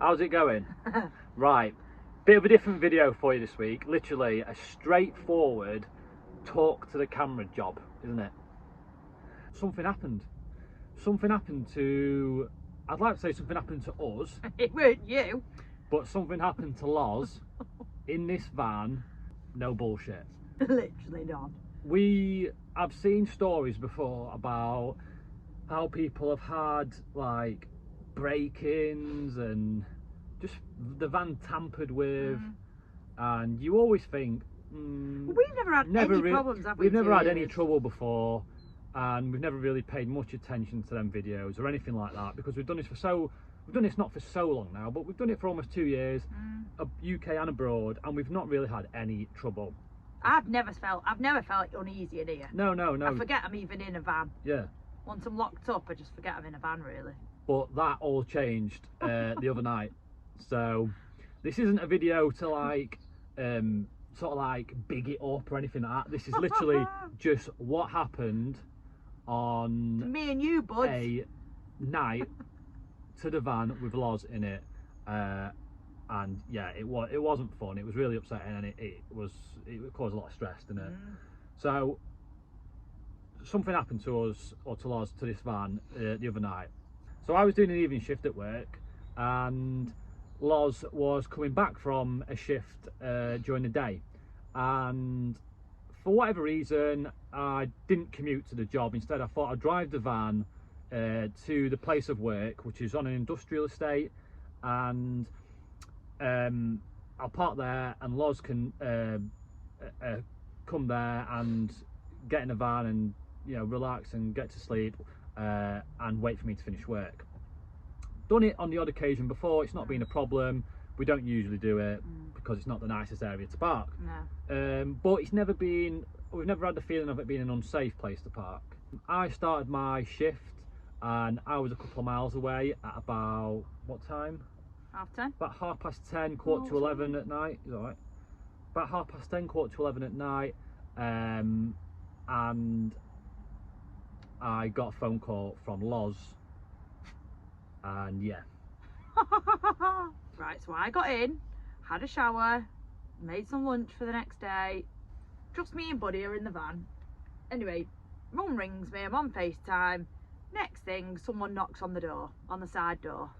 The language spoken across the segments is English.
How's it going? Right, bit of a different video for you this week. Literally a straightforward talk to the camera job, isn't it? Something happened. Something happened to, I'd like to say something happened to us. It weren't you. But something happened to Loz in this van. No bullshit. Literally not. I've seen stories before about how people have had like break-ins and just the van tampered with, and you always think We've never had any problems, have we? We've never had any trouble before, and we've never really paid much attention to them videos or anything like that, because we've done this not for so long now, but we've done it for almost 2 years, UK and abroad, and we've not really had any trouble. I've never felt uneasy in here. No. I forget I'm even in a van. Yeah. Once I'm locked up, I just forget I'm in a van, really. But that all changed the other night. So this isn't a video to like sort of like big it up or anything like that. This is literally just what happened on to me and you, bud. A night to the van with Loz in it. And yeah, it wasn't fun. It was really upsetting, and it caused a lot of stress, didn't it? So something happened to us, or to Loz, to this van the other night. So I was doing an evening shift at work, and Loz was coming back from a shift during the day, and for whatever reason I didn't commute to the job. Instead, I thought I'd drive the van to the place of work, which is on an industrial estate, and I'll park there, and Loz can come there and get in the van and, you know, relax and get to sleep and wait for me to finish work. Done it on the odd occasion before. It's not been a problem. We don't usually do it because it's not the nicest area to park. No. But we've never had the feeling of it being an unsafe place to park. I started my shift and I was a couple of miles away at about, what time? 10:30. About 10:30, quarter to 11 at night. Is that right? About 10:30, quarter to 11 at night, and I got a phone call from Loz, and yeah. Right, so I got in, had a shower, made some lunch for the next day. Just me and Buddy are in the van. Anyway, Mum rings me, I'm on FaceTime. Next thing, someone knocks on the door, on the side door.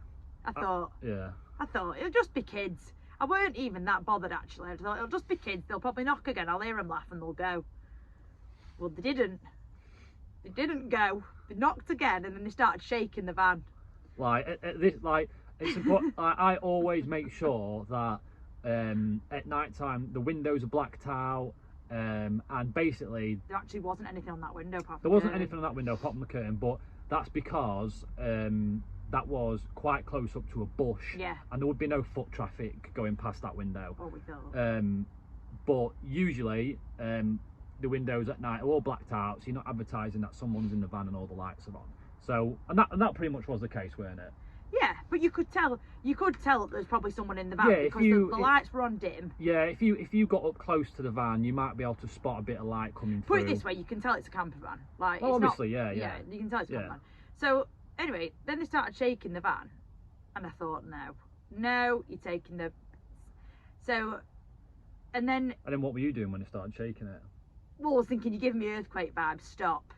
I thought it'll just be kids. I weren't even that bothered, actually. I thought it'll just be kids. They'll probably knock again. I'll hear them laugh and they'll go. Well, they didn't. They didn't go. They knocked again, and then they started shaking the van. It's important. I always make sure that at night time the windows are blacked out, and basically there actually wasn't anything on that window. There wasn't anything on that window apart from the curtain, but that's because that was quite close up to a bush, and there would be no foot traffic going past that window. Oh, we thought. But usually the windows at night are all blacked out, so you're not advertising that someone's in the van and all the lights are on. So and that pretty much was the case, weren't it? Yeah, but you could tell that there's probably someone in the van, because the lights were on dim. Yeah, if you got up close to the van, you might be able to spot a bit of light coming through. Put it this way, you can tell it's a camper van. Like, well, it's obviously, not, yeah, you can tell it's a camper van. So anyway, then they started shaking the van, and I thought, no, you're taking the. So, and then what were you doing when they started shaking it? Well, I was thinking, you're giving me earthquake vibes. Stop.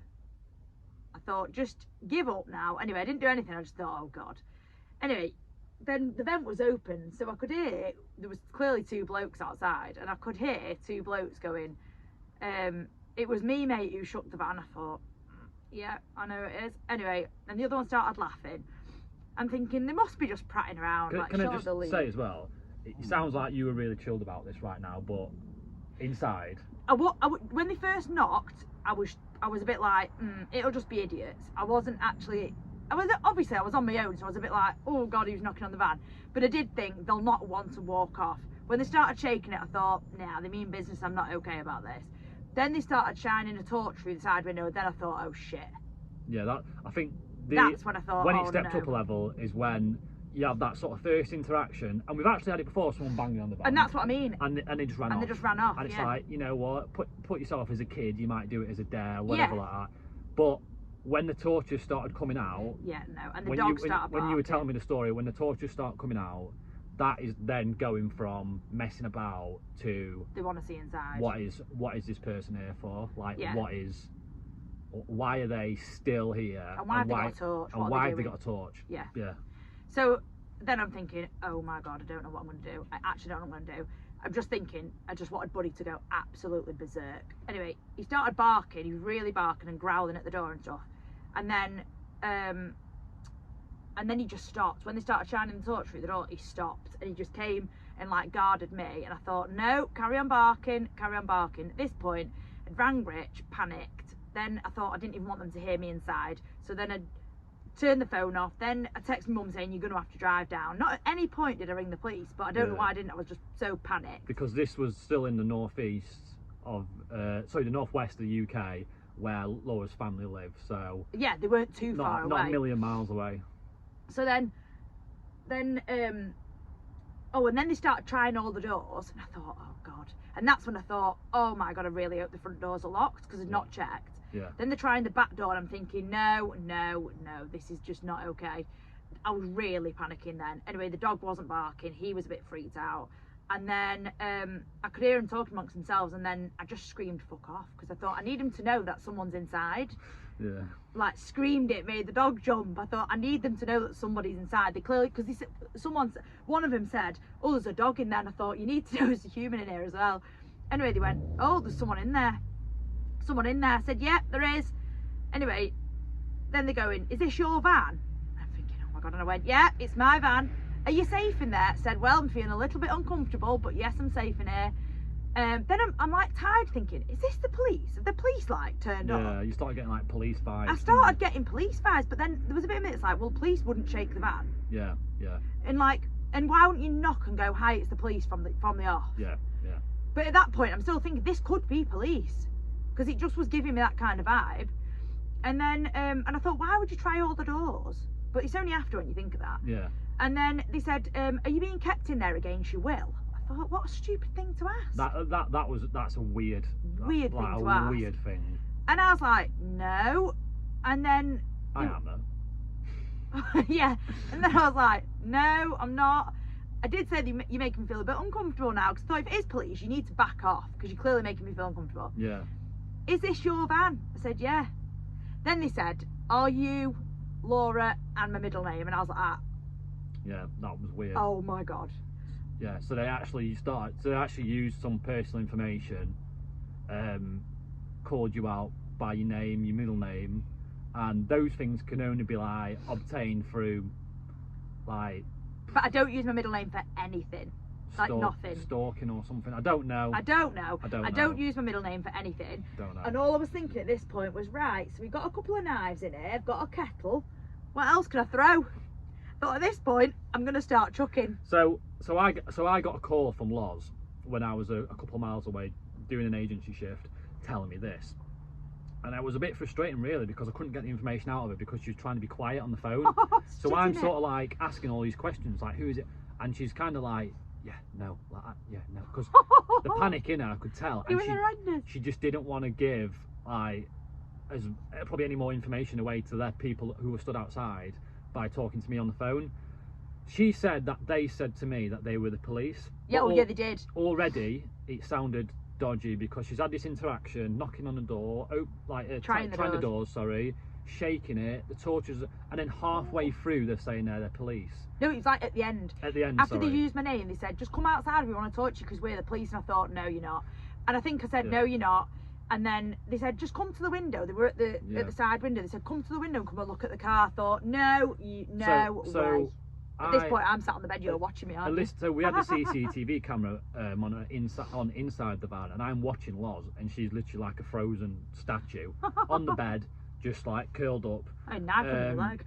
I thought, just give up now. Anyway, I didn't do anything. I just thought, oh God. Anyway, then the vent was open, so I could hear, there was clearly 2 blokes outside, and I could hear 2 blokes going, it was me, mate, who shook the van. I thought, yeah, I know it is. Anyway, and the other one started laughing. I'm thinking, they must be just prattling around. Can I just say as well, it sounds like you were really chilled about this right now, but inside... when they first knocked, I was a bit like, it'll just be idiots. I wasn't actually... Obviously I was on my own, so I was a bit like, oh God, who's knocking on the van? But I did think they'll not want to walk off. When they started shaking it, I thought, nah, they mean business, I'm not okay about this. Then they started shining a torch through the side window, and then I thought, oh shit. Yeah, I think that's when I thought, when it stepped up a level is when you have that sort of first interaction, and we've actually had it before, someone banging on the van. And that's what I mean. And they just ran off. And they just ran off, And it's like, you know what, put yourself as a kid, you might do it as a dare, whatever like that. But when the torches started coming out. Yeah, no, and the dog started when you were telling me the story, when the torches start coming out, that is then going from messing about to they want to see inside. What is this person here for? Like, yeah. Why are they still here? And why have they got a torch? And why have they got a torch? Yeah. Yeah. So then I'm thinking, oh my God, I don't know what I'm going to do. I actually don't know what I'm going to do. I'm just thinking, I just wanted Buddy to go absolutely berserk. Anyway, he started barking. He was really barking and growling at the door and stuff. And then he just stopped. When they started shining the torch through the door, he stopped. And he just came and like guarded me. And I thought, no, carry on barking, carry on barking. At this point, I'd rang Rich, panicked. Then I thought I didn't even want them to hear me inside. So then I turned the phone off. Then I texted my mum saying, you're going to have to drive down. Not at any point did I ring the police, but I don't know why I didn't. I was just so panicked. Because this was still in the northeast of, the northwest of the UK, where Laura's family live. So yeah, they weren't too far away. Not a million miles away. So then and then they started trying all the doors, and I thought, oh God. And that's when I thought, oh my God, I really hope the front doors are locked, because I'd not checked. Yeah. Then they're trying the back door, and I'm thinking, no, this is just not okay. I was really panicking then. Anyway, the dog wasn't barking. He was a bit freaked out. And then I could hear them talking amongst themselves, and then I just screamed, fuck off, because I thought, I need him to know that someone's inside. Yeah. Like, screamed it, made the dog jump. I thought, I need them to know that somebody's inside. They clearly, because one of them said, oh, there's a dog in there, and I thought, you need to know there's a human in here as well. Anyway, they went, oh, there's someone in there. Someone in there. I said, yeah, there is. Anyway, then they're going, is this your van? I'm thinking, oh my God. And I went, yeah, it's my van. Are you safe in there? I said, well, I'm feeling a little bit uncomfortable, but yes, I'm safe in here. Then I'm like tired, thinking, is this the police? Have the police like turned up? Yeah, you started getting like police vibes. I started getting police vibes, but then there was a bit of it's like, well, police wouldn't shake the van. Yeah. And why wouldn't you knock and go, hi, it's the police from the off? Yeah. But at that point, I'm still thinking this could be police, because it just was giving me that kind of vibe. And then and I thought, why would you try all the doors? But it's only after when you think of that. Yeah. And then they said, are you being kept in there against your will? I thought, what a stupid thing to ask. That's a weird thing to ask. Weird thing. And I was like, no. And then I am though. yeah. And then I was like, no, I'm not. I did say that you're making me feel a bit uncomfortable now, because I thought if it is police, you need to back off, because you're clearly making me feel uncomfortable. Yeah. Is this your van? I said, yeah. Then they said, are you Laura and my middle name? And I was like, ah. Yeah, that was weird. Oh my God. Yeah, so they actually used some personal information, called you out by your name, your middle name, and those things can only be like obtained through like. But I don't use my middle name for anything. Like nothing. Stalking or something. I don't know. I don't use my middle name for anything. Don't know. And all I was thinking at this point was, right, so we've got a couple of knives in here, I've got a kettle. What else can I throw? Thought at this point, I'm gonna start chucking. So I got a call from Loz when I was a couple of miles away doing an agency shift, telling me this. And it was a bit frustrating really, because I couldn't get the information out of her because she was trying to be quiet on the phone. So I'm sort of like asking all these questions, like, who is it? And she's kind of like, no, because the panic in her, I could tell. And she just didn't want to give probably any more information away to the people who were stood outside by talking to me on the phone. She said that they said to me that they were the police. Yeah, yeah, they did. Already, it sounded dodgy because she's had this interaction, knocking on the door, trying the doors, shaking it, the torches, and then halfway through they're saying they're police. No, it was like at the end. After they used my name, they said, just come outside if you want to talk to you because we're the police. And I thought, no, you're not. And I think I said, no, you're not. And then they said, just come to the window. They were at the side window. They said, come to the window and come and look at the car. I thought, no way. At this point, I'm sat on the bed, you're watching me, aren't you? So we had the CCTV camera inside the van, and I'm watching Loz, and she's literally like a frozen statue on the bed, just like curled up. I knife on her leg.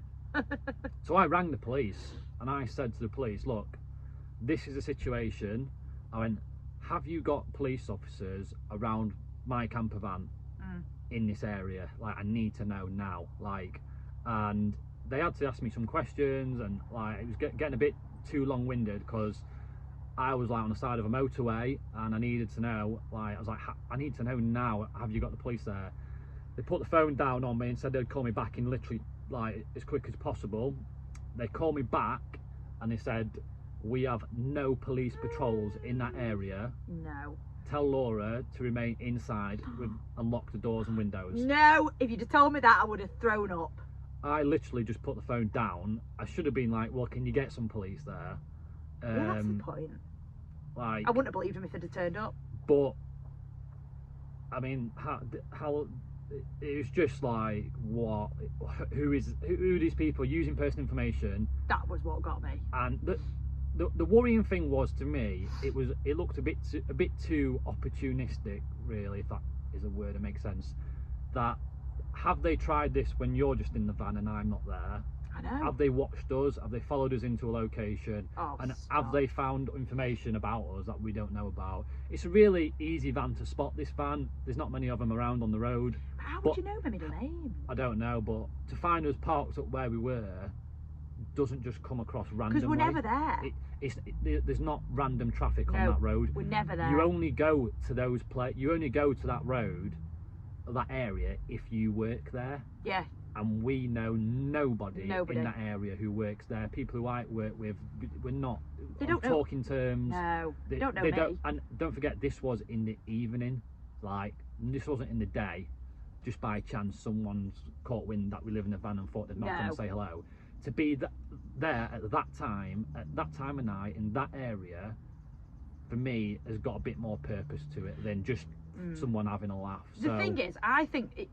So I rang the police, and I said to the police, look, this is a situation. I went, have you got police officers around my camper van in this area? Like, I need to know now. And they had to ask me some questions, and it was getting a bit too long-winded because I was on the side of a motorway, and I needed to know. I was like, I need to know now. Have you got the police there? They put the phone down on me and said they'd call me back in literally like as quick as possible. They called me back and they said, we have no police patrols in that area. No. Tell Laura to remain inside and lock the doors and windows. No, if you'd have told me that, I would have thrown up. I literally just put the phone down. I should have been like, well, can you get some police there? Yeah, that's the point. Like, I wouldn't have believed him if they'd have turned up. But, I mean, how it was just like, what? Who are these people using personal information? That was what got me. And the worrying thing was, to me, it looked a bit too opportunistic, really, if that is a word that makes sense. That, have they tried this when you're just in the van and I'm not there? I know. Have they watched us? Have they followed us into a location? And have they found information about us that we don't know about? It's a really easy van to spot, this van. There's not many of them around on the road. How would you know their middle name? I don't know, but to find us parked up where we were doesn't just come across randomly. Because we're never there. There's not random traffic on that road. We're never there. You only go to you only go to that road, that area, if you work there. Yeah. And we know nobody in that area who works there. People who I work with, we're not on talking terms. No, they don't know me. And don't forget, this was in the evening. Like, this wasn't in the day. Just by chance, someone's caught wind that we live in a van and thought they'd knock on and say hello. To be there at that time of night, in that area, for me, has got a bit more purpose to it than just someone having a laugh. The thing is, I think,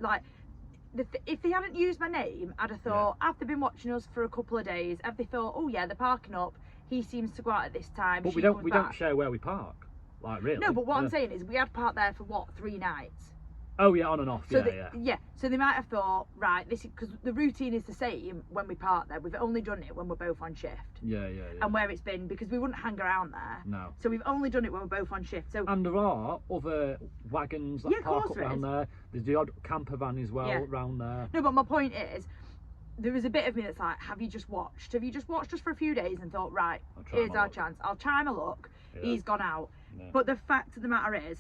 if they hadn't used my name, I'd have thought, have they been watching us for a couple of days? Have they thought, oh yeah, they're parking up, he seems to go out at this time. But we don't share where we park, like, really. No, but what I'm saying is, we had parked there for what, 3 nights? Oh yeah, on and off. So so they might have thought, right, this is because the routine is the same when we park there. We've only done it when we're both on shift. Yeah. And where it's been, because we wouldn't hang around there. No. So we've only done it when we're both on shift. So. And there are other wagons that park up around there. There's the odd camper van as well around there. No, but my point is, there was a bit of me that's like, have you just watched? Have you just watched us for a few days and thought, right, here's our chance. I'll try my luck. Yeah. He's gone out. Yeah. But the fact of the matter is,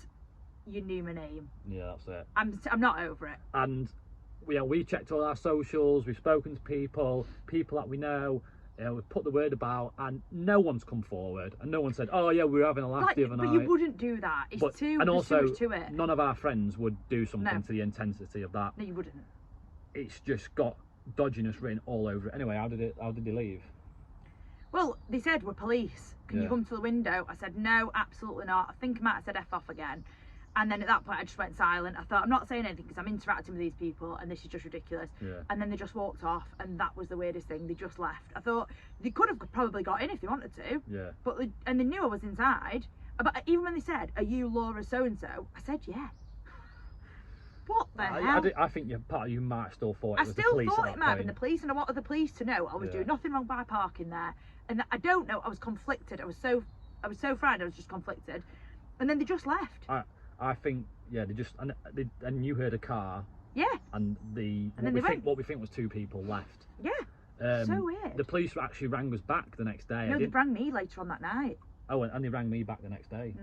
you knew my name. Yeah, that's it. I'm not over it. And we checked all our socials. We've spoken to people that we know. We've put the word about, and no one's come forward, and no one said, "Oh yeah, we were having a laugh the other night." But you wouldn't do that. There's too much to it. None of our friends would do something to the intensity of that. No, you wouldn't. It's just got dodginess written all over it. Anyway, how did they leave? Well, they said, we're police. Can you come to the window? I said, no, absolutely not. I think I might have said F off again. And then at that point, I just went silent. I thought, I'm not saying anything because I'm interacting with these people and this is just ridiculous. Yeah. And then they just walked off, and that was the weirdest thing. They just left. I thought they could have probably got in if they wanted to. Yeah. But they knew I was inside. But even when they said, "Are you Laura so-and-so?" I said, yeah. What the hell? I think you might have still thought it was the police. I still thought it might have been the police, and I wanted the police to know I was doing nothing wrong by parking there. And I don't know. I was conflicted. I was so frightened. I was just conflicted. And then they just left. I think they just and you heard a car. Yeah. And what we think was 2 people left. Yeah. So weird. The police actually rang us back the next day. No, they rang me later on that night. Oh, and they rang me back the next day.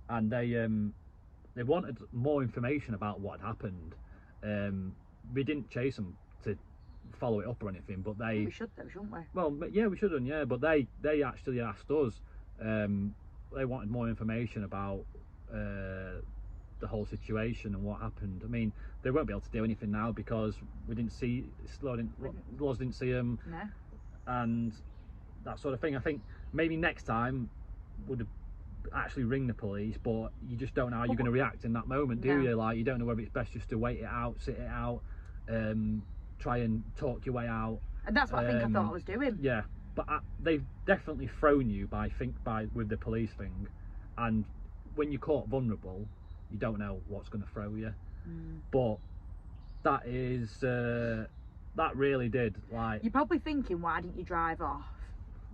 And they wanted more information about what had happened. We didn't chase them to follow it up or anything, but we should though, shouldn't we? Well, yeah, we should have. Yeah, but they actually asked us. They wanted more information about the whole situation and what happened. I mean, they won't be able to do anything now because we didn't see Loz didn't see them. No. And that sort of thing. I think maybe next time would actually ring the police, but you just don't know how you're going to react in that moment, do you? Like, you don't know whether it's best just to wait it out, sit it out, try and talk your way out. And that's what I think I thought I was doing. Yeah, but they've definitely thrown you with the police thing, and when you're caught vulnerable, you don't know what's going to throw you. But that is that really did, like. You're probably thinking, why didn't you drive off?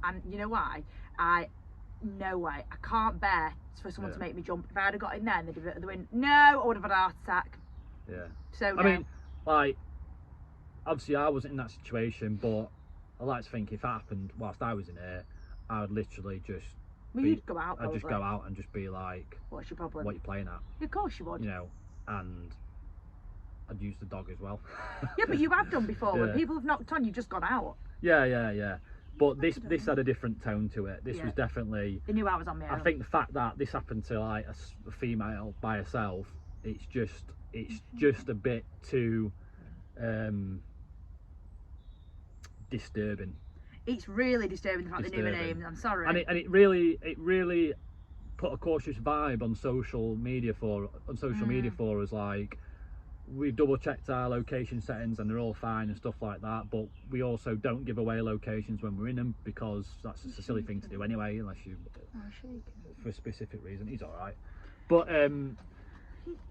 And you know why? No way. I can't bear for someone to make me jump. If I had got in there and they'd have hit the wind, no, I would have had a heart attack. Yeah. So I mean, like, obviously I wasn't in that situation, but I like to think if it happened whilst I was in it, I would literally just. Well, you'd go out. I'd just go out and just be like, "What's your problem? What are you playing at?" Of course you would. You know, and I'd use the dog as well. Yeah, but you have done before. When Yeah. people have knocked on, you've just gone out. Yeah. But this had a different tone to it. This Yeah. was definitely. They knew I was on my own. I think the fact that this happened to like a female by herself, it's just a bit too disturbing. It's really disturbing the fact they knew my name. I'm sorry. And it really put a cautious vibe on social media for us. Like, we've double checked our location settings and they're all fine and stuff like that, but we also don't give away locations when we're in them, because that's a silly thing to do anyway, unless you for a specific reason. He's all right, but it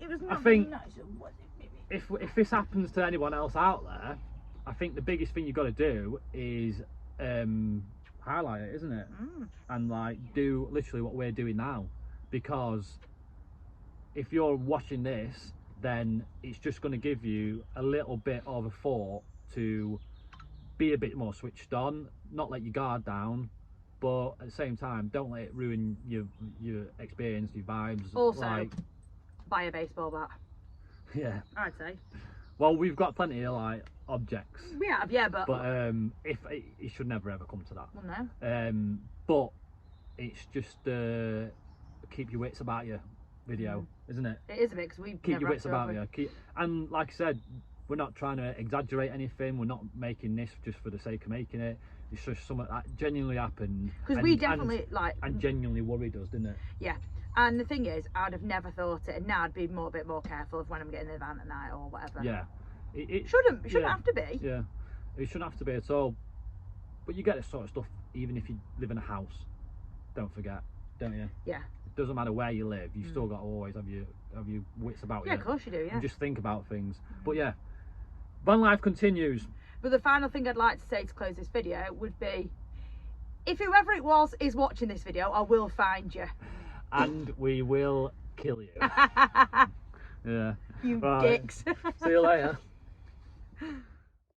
was I not think nice, was it, maybe? if this happens to anyone else out there, I think the biggest thing you've got to do is highlight it, isn't it? And like do literally what we're doing now, because if you're watching this, then it's just going to give you a little bit of a thought to be a bit more switched on, not let your guard down, but at the same time don't let it ruin your experience, your vibes. Also, like, buy a baseball bat. yeah, I'd say. well, we've got plenty of like objects, We have, yeah, but if it should never ever come to that. well, no. But it's just keep your wits about you video, isn't it? It is a bit, because we Keep your wits about you. And like I said, we're not trying to exaggerate anything. We're not making this just for the sake of making it. It's just something that genuinely happened. Because we definitely and genuinely worried us, didn't it? Yeah. And the thing is, I'd have never thought it, and now I'd be a bit more careful of when I'm getting in the van at night or whatever. Yeah. It shouldn't yeah, have to be. Yeah. It shouldn't have to be at all. But you get this sort of stuff even if you live in a house. Don't forget, don't you? Yeah. It doesn't matter where you live. You still got to always have your wits about you. Yeah, of course you do. Yeah. And just think about things. But yeah, van life continues. But the final thing I'd like to say to close this video would be, if whoever it was is watching this video, I will find you. And we will kill you. Yeah. You Right. dicks. See you later.